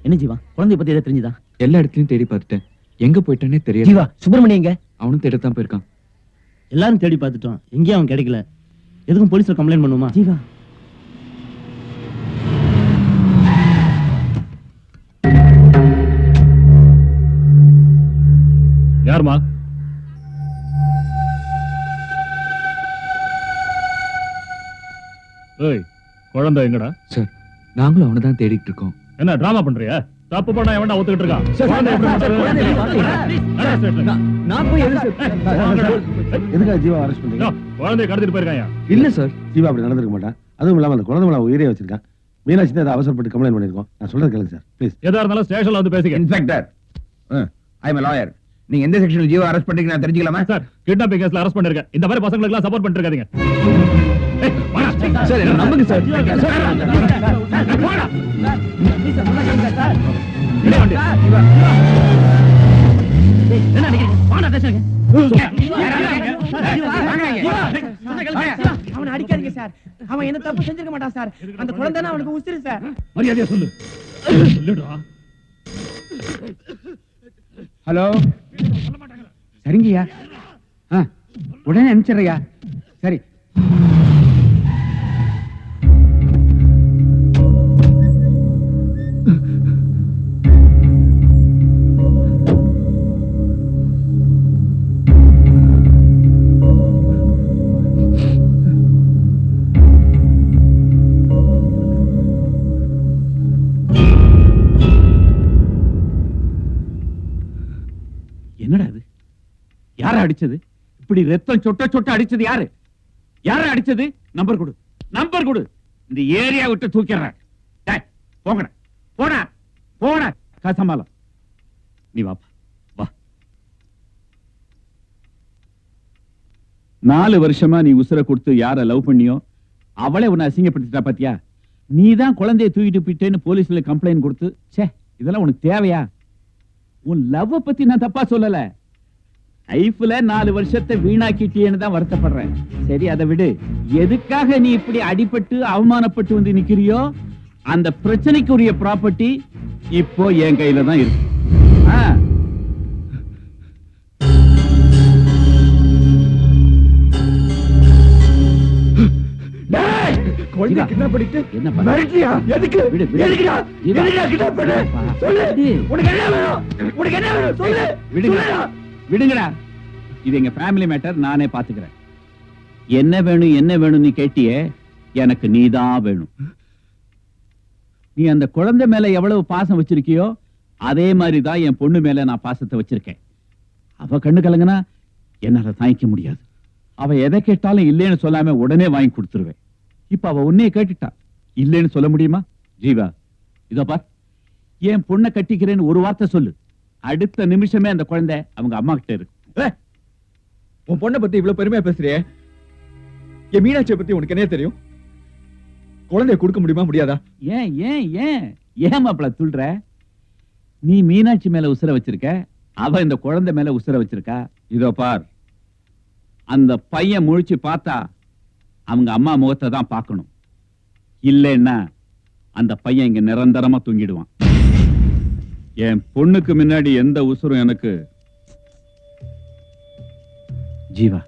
என்ன ஜீவா, குழந்தைய பத்தி எதாவது தெரிஞ்சுதா? எல்லா இடத்துலயும் தேடி பார்த்துட்டேன், எங்க போயிட்டானே தெரியல. ஜீவா, சுப்பிரமணியம் எங்க? அவனும் தேடத்தான் போயிருக்கான். எல்லாரும் தேடி பார்த்துட்டோம், எங்கேயும் அவன் கிடைக்கல. எதுக்கும் போலீஸ்ல கம்ப்ளைண்ட் பண்ணுமா? ஜீவா, யாருமா? ஏய், குழந்தை எங்கடா? சார், நாங்களும் அவனை தான் தேடிட்டு இருக்கோம். என்ன டிராமா பண்றியா? தப்பு பண்ணா எவன்டா ஒத்துக்கிட்டு இருக்கான்? நான் போய் எதுக்காக ஜீவா அரெஸ்ட் பண்றீங்க? குழந்தைய கடத்திட்டு போயிருக்காயா? இல்ல சார், ஜீவா அப்படி நடந்திருக்க மாட்டான். அதுவும் இல்லாம அந்த குழந்தை மேல உயிரே வச்சிருக்கான். மீனாட்சி தான் அதை அவசரப்பட்டு கம்ப்ளைண்ட் பண்ணிருக்கோம். நான் சொல்றது கேளுங்க சார், ப்ளீஸ். எதா இருந்தாலும் ஸ்டேஷன்ல வந்து பேசிக்க. Inspector, I am a lawyer. நீங்க எந்த செக்ஷன்ல ஜீவா அரெஸ்ட் பண்றீங்க நான் தெரிஞ்சுக்கலாமா? சார், கிட்னாப்பிங் கேஸ்ல அரெஸ்ட் பண்ணிருக்கேன். இந்த மாதிரி பசங்களுக்கு எல்லாம் சப்போர்ட் பண்ணிட்டு இருக்காதீங்க. சார் என்ன நம்புங்க சார். என்ன நினைக்கிறீங்க? வாடா ஸ்டேஷனுக்கு. அவனை அடிக்காதீங்க சார். அவன் என்ன தப்பு செஞ்சிருக்க மாட்டான் சார். அந்த குழந்தை அவனுக்கு உசிரு சார். மரியாதையா சொல்லு. சொல்லுடா. ஹலோ, சரிங்கய்யா. உடனே அனுப்பிச்சிடுறியா? சரி. என்னடா இது? யார அடிச்சது? இப்படி ரத்தம் சொட்ட சொட்ட அடிச்சது யாரு? யார அடிச்சது? நம்பர் கொடு, நம்பர் கொடு. இந்த ஏரியா விட்டு தூக்கிறேன். போங்கடா, போடா, போடா. கசமாலம், நீ வாப்பா, வா. 4 வருஷமா நீ உசுர கொடுத்து யார லவ் பண்ணியோ அவளே உன்னை அசிங்கப்படுத்திட்டா பாத்தியா? நீ தான் குழந்தைய தூக்கிட்டு போயிட்டேன்னு போலீஸ்ல கம்ப்ளைண்ட் கொடுத்து, சே இதெல்லாம் உனக்கு தேவையா? உன் லவ் பத்தி நான் தப்பா சொல்லல. லைஃப்ல 4 வருஷத்தை வீணாக்கிட்டேன்னு தான் வருத்தப்படுறேன். சரி, அதை விடு. எதுக்காக நீ இப்படி அடிபட்டு அவமானப்பட்டு வந்து நிக்கிறியோ அந்த பிரச்சனைக்குரிய ப்ராப்பர்ட்டி இப்போ என் கையில தான் இருக்கு. விடுங்கடா, இது எங்க ஃபேமிலி மேட்டர், நானே பாத்துக்கிறேன். என்ன வேணும் என்ன வேணும் நீ கேட்டியே, எனக்கு நீதான் வேணும். நீ அந்த குழந்தை மேல எவ்வளவு பாசம் வச்சிருக்கியோ அதே மாதிரிதான் என் பொண்ணு மேல நான் பாசத்தை வச்சிருக்கேன். அவ கண்ணு கலங்கனா என்னால தாங்கிக்க முடியாது. அவ எதை கேட்டாலும் இல்லைன்னு சொல்லாம உடனே வாங்கி கொடுத்துருவேன். இப்ப அவ உன்னைய கேட்டுட்டா, இல்லைன்னு சொல்ல முடியுமா? ஜீவா, இதோ பார், என் பொண்ணை கட்டிக்கிறேன்னு ஒரு வார்த்தை சொல்லு, அடுத்த நிமிஷமே அந்த குழந்தை அவங்க அம்மா கிட்ட இருக்கு. உன் பொண்ணை பத்தி இவ்வளவு பெருமையா பேசுறியே, என் மீனாட்சியை பத்தி உனக்கு என்ன தெரியும்? குழந்தைய கொடுக்க முடியுமா முடியாதா? ஏன் ஏன் ஏன் ஏன் மாப்பிள சொல்ற? நீ மீனாட்சி மேல உசுர வச்சிருக்க, அவ இந்த குழந்தை மேல உசுர வச்சிருக்கா. இதோ பார், அந்த பையன் முழிச்சு பார்த்தா அவங்க அம்மா முகத்தை தான் பார்க்கணும். இல்லைன்னா அந்த பையன் இங்க நிரந்தரமா தூங்கிடுவான். என் பொண்ணுக்கு முன்னாடி எந்த உசுரும் எனக்கு. ஜீவா,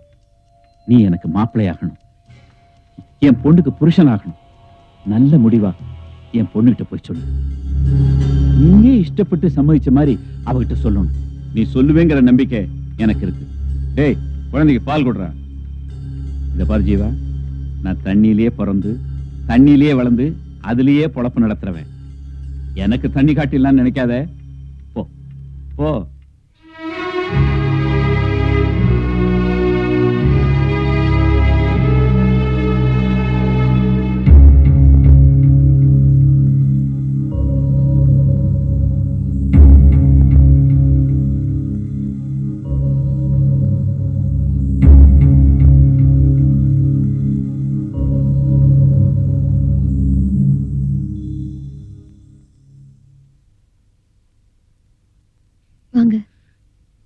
நீ எனக்கு மாப்பிள்ளையாகணும், என் பொண்ணுக்கு புருஷன் ஆகணும். நல்ல முடிவா என் பொண்ணுகிட்ட போய் சொல்லு. நீயே இஷ்டப்பட்டு சம்மதிச்ச மாதிரி அவகிட்ட சொல்லணும். நீ சொல்லுவேங்கிற நம்பிக்கை எனக்கு இருக்கு. டேய், குழந்தைக்கு பால் கொடுறா. இத பாரு ஜீவா, நான் தண்ணியிலேயே பிறந்து தண்ணியிலேயே வளர்ந்து அதுலயே பொழப்பு நடத்துறவன். எனக்கு தண்ணி காட்டிடலான்னு நினைக்காத. போ போ.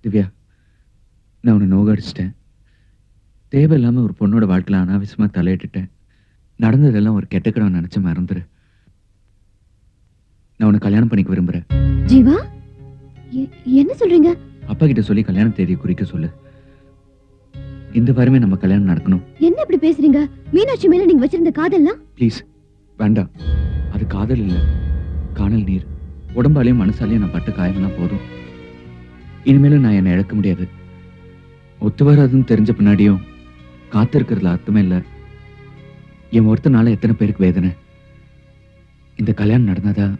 திவ்யா, நான் உன்னை நோகடிச்சிட்டேன். தேவையில்லாம ஒரு பொண்ணோட வாழ்க்கையில அனாவசியமா தலையிட்டுட்டேன். நடந்ததெல்லாம் ஒரு கெட்டக்கடம் நினைச்சு மறந்துரு. நான் உன்னை கல்யாணம் பண்ணிக்க விரும்புறேன். ஜீவா, என்ன சொல்றீங்க? அப்பா கிட்ட சொல்லி கல்யாண தேதியை குறிக்க சொல்லு. இந்த வாரமே நம்ம கல்யாணம் நடக்கணும். என்ன இப்படி பேசுறீங்க? மீனாட்சி மேல நீங்க வச்சிருந்த காதல்னா? ப்ளீஸ் வேண்டாம். அது காதல் இல்ல, காணல் நீர். உடம்பாலையும் மனசாலையும் நான் பட்ட காயம்லாம் போதும். இனிமேலும் நான் என்னை இழக்க முடியாது. ஒத்து வராதுன்னு தெரிஞ்ச பின்னாடியும் காத்திருக்கிறதுல அர்த்தமே இல்லை. என் ஒருத்தனால எத்தனை பேருக்கு வேதனை. இந்த கல்யாணம் நடந்தாதான்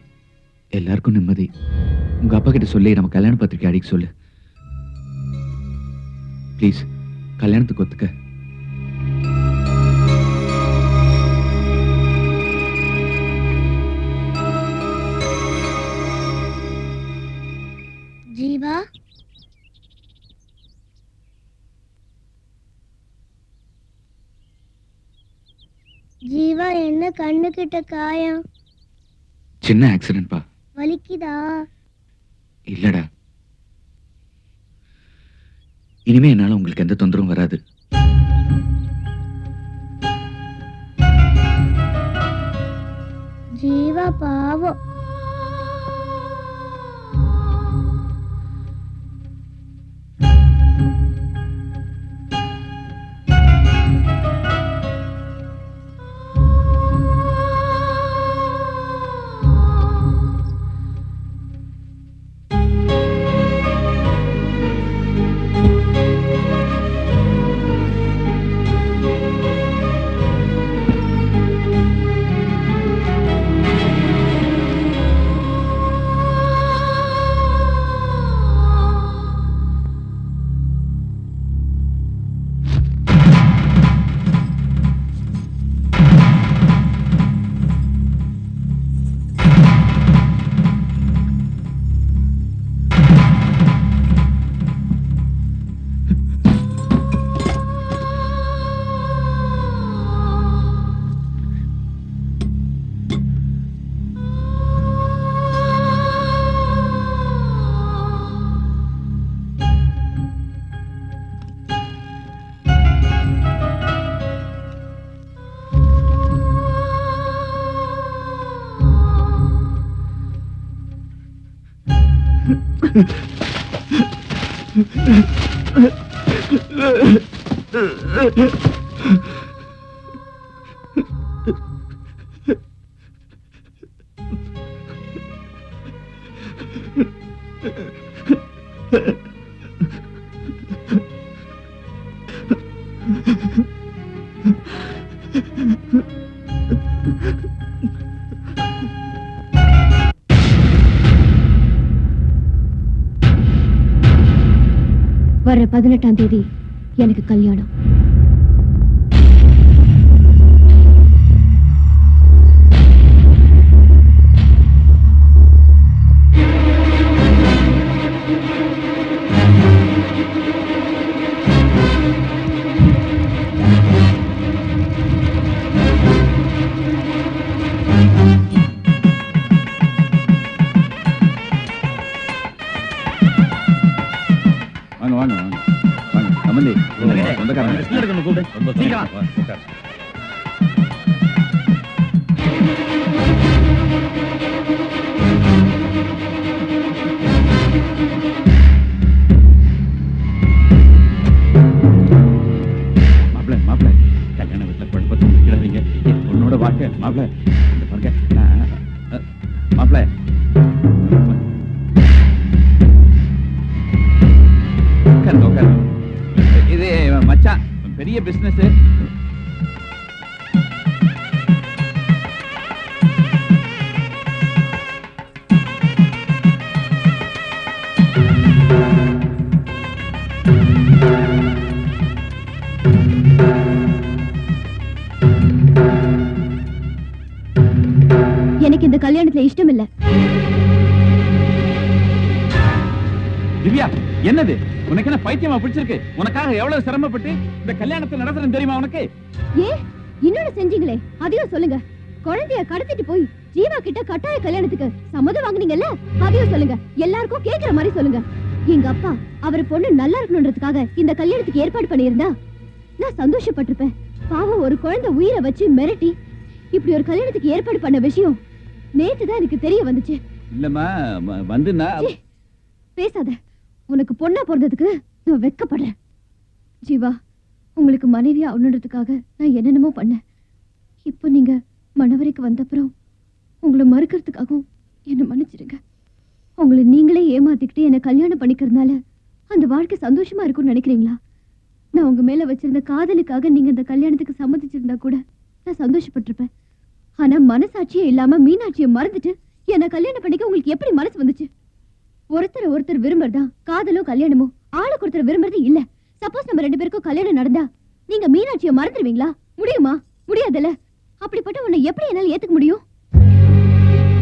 எல்லாருக்கும் நிம்மதி. உங்க அப்பா கிட்ட சொல்லி நம்ம கல்யாண பத்திரிக்கை அடிக்க சொல்லு. ப்ளீஸ் கல்யாணத்துக்கு ஒத்துக்க. ஜீவா, ஜீவா, என்ன கண்ணு கிட்ட காயம்? சின்ன ஆக்சிடென்ட் பா. வலிக்குதா? இல்லடா, இனிமே என்னால உங்களுக்கு எந்த தொந்தரவும் வராது. ஜீவா பாவம். வர 18ஆம் தேதி எனக்கு கல்யாணம். வாங்க வாங்க வாங்க வாங்க சம்பந்தி, சொந்தக்காரங்க. மாப்பிள்ள மாப்பிள்ள, கல்யாண வீட்டுல குழப்பத்தை முடிக்கிறாதீங்க. என் பொண்ணோட வாழ்க்கை மாப்பிள்ள. இந்த பாருங்க மாப்பிள்ள, உட்காருங்க உட்காருங்க. இது மச்சான் பெரிய பிசினஸ். எனக்கு இந்த கல்யாணத்துல இஷ்டம் இல்ல. திவ்யா, என்னது உனக்கு என்ன பைத்தியமா பிடிச்சிருக்கு? உனக்காக எவ்வளவு சிரமப்பட்டு இந்த கல்யாணத்தை நடத்துறேன் தெரியுமா உனக்கு? ஏன் இன்னொன்னு செஞ்சீங்களே, அதையும் சொல்லுங்க. குழந்தைய கடத்திட்டு போய் ஜீவா கிட்ட கட்டாய கல்யாணத்துக்கு சம்மதம் வாங்குனீங்கல்ல, அதையும் சொல்லுங்க. எல்லாருக்கும் கேக்குற மாதிரி சொல்லுங்க. எங்க அப்பா அவர் பொண்ணு நல்லா இருக்கணும்ன்றதுக்காக இந்த கல்யாணத்துக்கு ஏற்பாடு பண்ணியிருந்தா நான் சந்தோஷப்பட்டிருப்பேன். பாவம், ஒரு குழந்தை உயிரை வச்சு மிரட்டி இப்படி ஒரு கல்யாணத்துக்கு ஏற்பாடு பண்ண விஷயம் நேத்துதான் எனக்கு தெரிய வந்துச்சு. இல்லம்மா வந்து நான் பேசாத. உனக்கு பொண்ணா பிறந்ததுக்கு நான் வெட்கப்படுறேன். ஜீவா, உங்களுக்கு மனைவியா ஆகணுன்றதுக்காக நான் என்னென்னமோ பண்ணேன். இப்போ நீங்க மணவரைக்கு வந்தப்புறம் உங்களை மறுக்கிறதுக்காகவும் என்னை மன்னிச்சிடுங்க. உங்களை நீங்களே ஏமாத்திக்கிட்டு என்னை கல்யாணம் பண்ணிக்கிறதுனால அந்த வாழ்க்கை சந்தோஷமா இருக்கும்னு நினைக்கிறீங்களா? நான் உங்க மேல வச்சிருந்த காதலுக்காக நீங்க இந்த கல்யாணத்துக்கு சம்மதிச்சிருந்தா கூட நான் சந்தோஷப்பட்டிருப்பேன். ஆனா மனசாட்சியே இல்லாம மீனாட்சியை மறந்துட்டு என்னை கல்யாணம் பண்ணிக்க உங்களுக்கு எப்படி மனசு வந்துச்சு? ஒருத்தர் விரும்புறதா காதலோ கல்யாணமோ? ஆளுக்கு ஒருத்தர் விரும்புறது இல்ல. சப்போஸ் நம்ம 2 பேருக்கும் கல்யாணம் நடந்தா நீங்க மீனாட்சியை மறந்துடுவீங்களா? முடியுமா? முடியாதுல்ல. அப்படிப்பட்ட உன்னை எப்படி என்னால ஏத்துக்க முடியும்?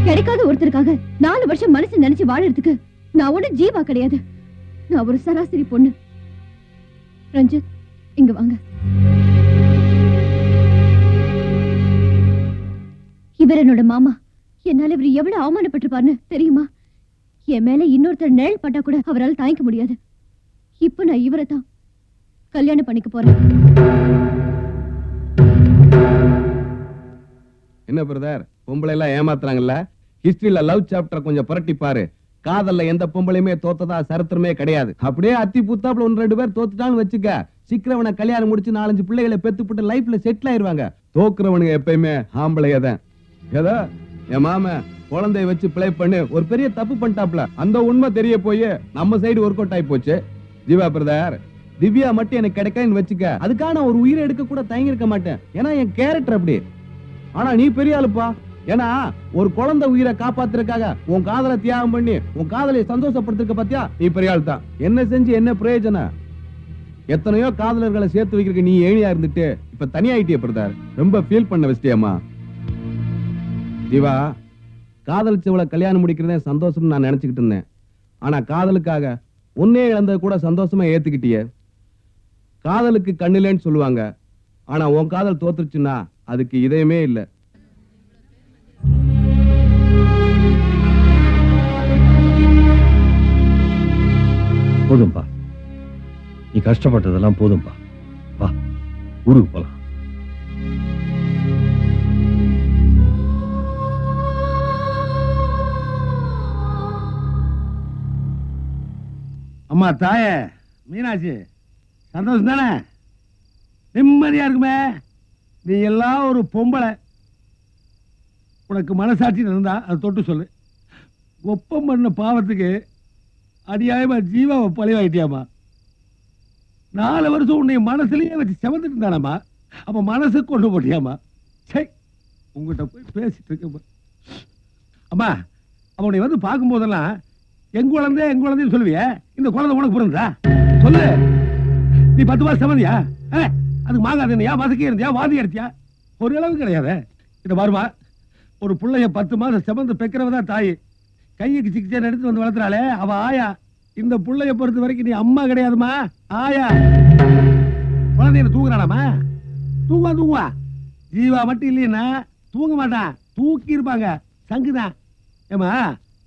கிடைக்காத ஒருத்தருக்காக 4 வருஷம் மனசு நினைச்சு வாழறதுக்கு நான் ஒண்ணு ஜீவா கிடையாது. நான் ஒரு சராசரி பொண்ணு. ரஞ்சித், இங்க வாங்க. இவர் என்னோட மாமா. என்னால இவர் எவ்வளவு அவமானப்பட்டிருப்பாருன்னு தெரியுமா? என் மேல இன்னொருத்தர் நிழல் பட்டா கூட அவரால் தாங்கிக்க முடியாது. இப்ப நான் இவரை தான் கல்யாணம் பண்ணிக்க போறேன். என்ன பிரதர், பொம்பளை எல்லாம் ஏமாத்துறாங்கல்ல? ஹிஸ்டரியில லவ் சாப்டர் கொஞ்சம் புரட்டி பாரு. காதல்ல எந்த பொம்பளையுமே தோத்ததா சரித்திரமே கிடையாது. அப்படியே அத்தி புத்தாப்புல 1-2 பேர் தோத்துட்டான்னு வச்சுக்க, சீக்கிரவனை கல்யாணம் முடிச்சு 4-5 பிள்ளைகளை பெத்துப்பட்டு லைஃப்ல செட்டில் ஆயிருவாங்க. தோக்குறவனுங்க எப்பயுமே ஆம்பளைய தான். ஏதோ என் மாம குழந்தைய வச்சு பிளே பண்ணி ஒரு பெரிய தப்பு பண்ணிட்டாப்ல. அந்த உண்மை தெரிய போய் நம்ம சைடு ஒர்க் அவுட் ஆகி போச்சு. ஜீவா பிரதர், திவ்யா மட்டும் எனக்கு கிடைக்கன்னு வச்சுக்க, அதுக்கான ஒரு உயிரை எடுக்க கூட தயங்கி இருக்க மாட்டேன். ஏன்னா என் கேரக்டர் அப்படி. ஆனா நீ பெரிய ஆளுப்பா. ஏன்னா ஒரு குழந்தை உயிரை காப்பாத்துறதுக்காக உன் காதலை தியாகம் பண்ணி உன் காதலை சந்தோஷப்படுத்திருக்க பாத்தியா, நீ பெரிய ஆள் தான். என்ன செஞ்சு என்ன பிரயோஜனம்? எத்தனையோ காதலர்களை சேர்த்து வைக்கிறதுக்கு நீ ஏணியா இருந்துட்டு இப்ப தனியாயிட்டிய பிரதர். ரொம்ப ஃபீல் பண்ண வச்சிட்டியம்மா. ஜீவா, காதலிச்சவளை கல்யாணம் முடிக்கிறதே சந்தோஷம் நான் நினைச்சுக்கிட்டு இருந்தேன். ஆனா காதலுக்காக உன்னே இழந்தது கூட சந்தோஷமா ஏத்துக்கிட்டிய. காதலுக்கு கண்ணிலேன்னு சொல்லுவாங்க. ஆனா உன் காதல் தோத்துருச்சுன்னா அதுக்கு இதயமே இல்லை. போதும்பா, நீ கஷ்டப்பட்டதெல்லாம் போதும்பா. வா, ஊருக்கு போலாம். அம்மா தாயே மீனாட்சி, சந்தோஷம் தானே? நிம்மதியா இருக்குமே. நீ எல்லாம் ஒரு பொம்பளை. உனக்கு மனசாட்சி இருந்தா அதை தொட்டு சொல்லு. ஒப்பம் பண்ண பாவத்துக்கு அடியாயமா ஜீவாவை பழிவாயிட்டியாமா. 4 வருஷம் உன்னை மனசுலயே வச்சு செவந்துட்டு இருந்தானம்மா. அப்ப மனசு கொண்டு போட்டியாமா. சே, உங்ககிட்ட போய் பேசிட்டு இருக்க. அம்மா, அவனை வந்து பார்க்கும் போதெல்லாம் எங்க குழந்தைன்னு சொல்லுவிய. இந்த குழந்தை உனக்கு பிறந்தா சொல்லு. நீ 10 வருஷம் செவந்தியா? அதுக்கு மாங்காது இருந்தியா, மசக்கி இருந்தியா, வாதி அடிச்சியா? ஒரு அளவு கிடையாது. இந்த பாருமா, ஒரு பிள்ளைய 10 மாதம் செவந்து பெக்கிறவதான் தாய். கையுக்கு சிகிச்சை எடுத்து வந்து வளர்த்துறாளே அவ ஆயா. இந்த பிள்ளைய பொறுத்த வரைக்கும் நீ அம்மா கிடையாதுமா, ஆயா. குழந்தைய தூங்குறானாமா? தூங்குவா. ஜீவா மட்டும் இல்லைன்னா தூங்க மாட்டான். தூக்கி இருப்பாங்க. சங்குதான். ஏமா,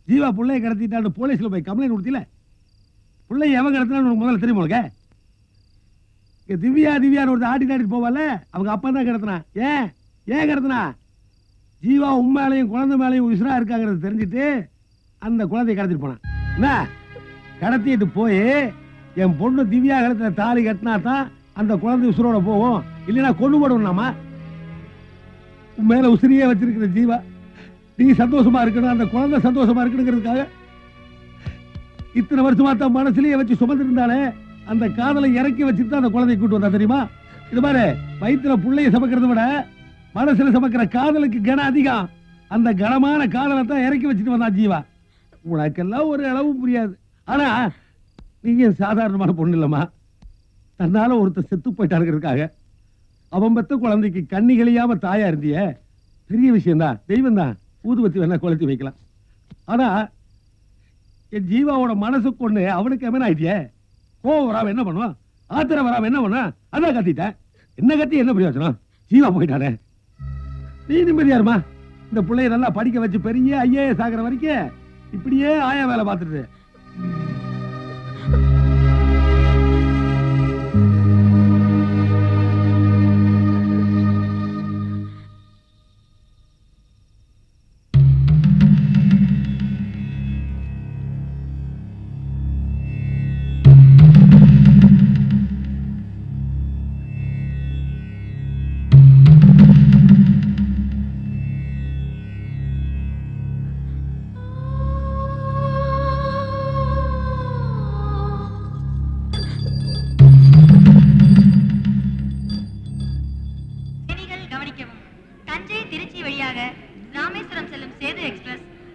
ஜீவா பிள்ளைய கடத்திட்டான்னு போலீஸ்ல போய் கம்ப்ளைண்ட் கொடுத்தில? பிள்ளைய எவன் கடத்தினா முதல்ல தெரியுமா உனக்கு? திவ்யான்னு ஒரு ஆட்டிட்டு போவால, அவங்க அப்பா தான் கடத்தினான். ஏன் கடத்தினா? ஜீவா உண்மையிலையும் குழந்தை மேலையும் உசுரா இருக்காங்கிறது தெரிஞ்சுட்டு அந்த குழந்தைய கடத்திட்டு போனான். என்ன கடத்திட்டு போய் என் பொண்ணு திவ்யா கழுத்துல தாலி கட்டினா தான் அந்த குழந்தை உசுரோட போவோம், இல்லைன்னா கொண்டு போடுவோம்னாமா. மேல உசிரியே வச்சிருக்கிற ஜீவா நீ சந்தோஷமா இருக்கணும், அந்த குழந்தை சந்தோஷமா இருக்கணுங்கிறதுக்காக இத்தனை வருஷமா தான் மனசுலயே வச்சு சுமந்து இருந்தாலே அந்த காதலை இறக்கி வச்சுட்டு அந்த குழந்தைய கூட்டு வந்தா தெரியுமா? இது மாதிரி வயிற்றுல புள்ளைய சமைக்கிறத விட மனசுல சமைக்கிற காதலுக்கு கனம் அதிகம். அந்த கனமான காதலை தான் இறக்கி வச்சுட்டு வந்தா ஜீவா. உனக்கெல்லாம் ஒரு அளவும் புரியாது. ஆனா நீங்க சாதாரணமான பொண்ணு இல்லம்மா. தன்னால ஒருத்தர் செத்து போயிட்டாருங்கிறதுக்காக அவன் பெத்த குழந்தைக்கு கண்ணி கழியாம தாயா இருந்திய பெரிய விஷயம் தான். தெய்வம் தான் ஊதுபத்தி வேணா கொளுத்தி வைக்கலாம். ஆனா என் ஜீவாவோட மனசு கொண்டு அவனுக்கு எமன் ஆயிட்டிய. கோவம் வராம என்ன பண்ணுவான், ஆத்திரம் வராம என்ன பண்ணுவான்? அதான் கத்திட்டேன். என்ன கத்தி என்ன பிரயோஜனம்? ஜீவா போயிட்டானே. நீ நிம்மதியாருமா. இந்த பிள்ளைய நல்லா படிக்க வச்சு பெரிய ஐஏஎஸ் ஆகிற வரைக்கும் இப்படியே ஆயா வேலை பார்த்துட்டு.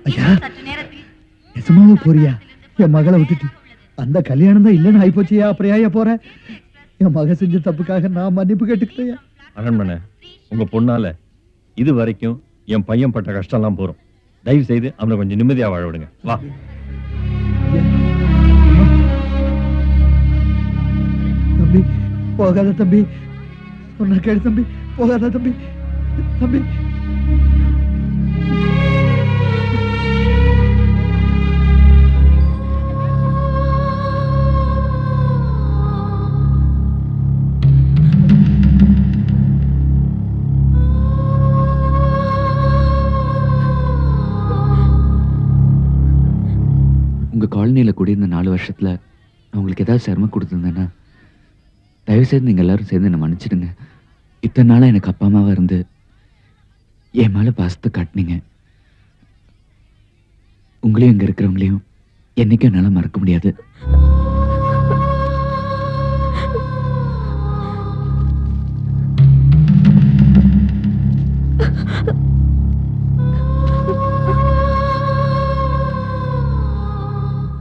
ஐயா நிஜமாவே போறியா? என் மகளை விட்டுட்டு அந்த கல்யாணம் தான் இல்லைன்னு ஆயிப்போச்சியா, அப்புறம் ஏன் போற? என் மக செஞ்ச தப்புக்காக நான் மன்னிப்பு கேட்டுக்கிட்டேயா. அரண்மனை உங்க பொண்ணால இது வரைக்கும் என் பையன் பட்ட கஷ்டம் எல்லாம் போறோம். தயவு செய்து அவனை கொஞ்சம் நிம்மதியா வாழ விடுங்க. வா. தம்பி போகாத தம்பி, சொன்ன கேடு தம்பி, போகாத தம்பி. தம்பி உங்க காலனியில கூடியிருந்த 4 வருஷத்துல நான் உங்களுக்கு ஏதாவது சிரமம் கொடுத்துருந்தேன்னா தயவுசெய்து நீங்க எல்லாரும் சேர்ந்து என்னை மன்னிச்சிடுங்க. இத்தனை நாளா எனக்கு அப்பா அம்மாவா இருந்து என் மேல பாசத்தை காட்டினீங்க. உங்களையும் இங்க இருக்கிறவங்களையும் என்னைக்கும் என்னால மறக்க முடியாது.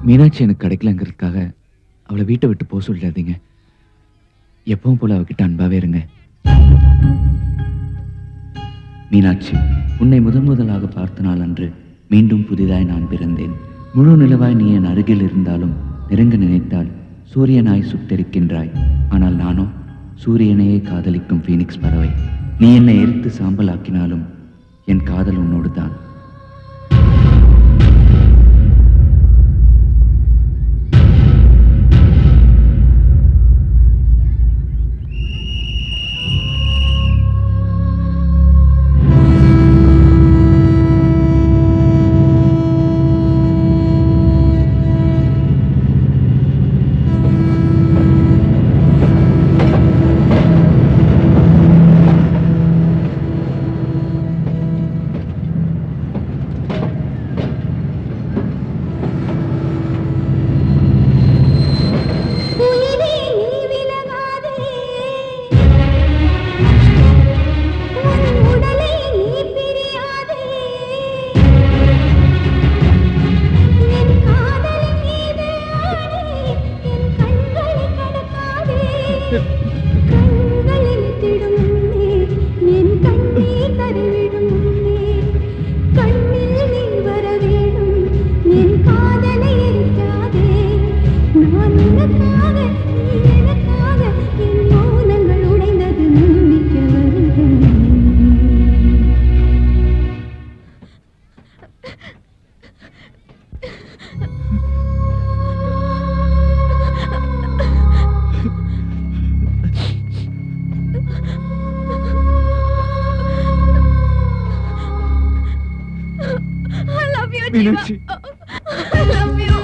மீனாட்சி எனக்கு கிடைக்கலங்கிறதுக்காக அவளை வீட்டை விட்டு போக சொல்லிடாதீங்க. எப்பவும் போல அவகிட்ட அன்பாவே இருங்க. மீனாட்சி, உன்னை முதலாக பார்த்த நாள் அன்று மீண்டும் புதிதாய் நான் பிறந்தேன். முழு நிலவாய் நீ என் அருகில் இருந்தாலும் நெருங்க நினைத்தால் சூரியனாய் சுட்டெரிக்கின்றாய். ஆனால் நானோ சூரியனையே காதலிக்கும் ஃபீனிக்ஸ் பறவை. நீ என்னை எரித்து சாம்பல் ஆக்கினாலும் என் காதல் உன்னோடு தான். Meenakshi, I love you.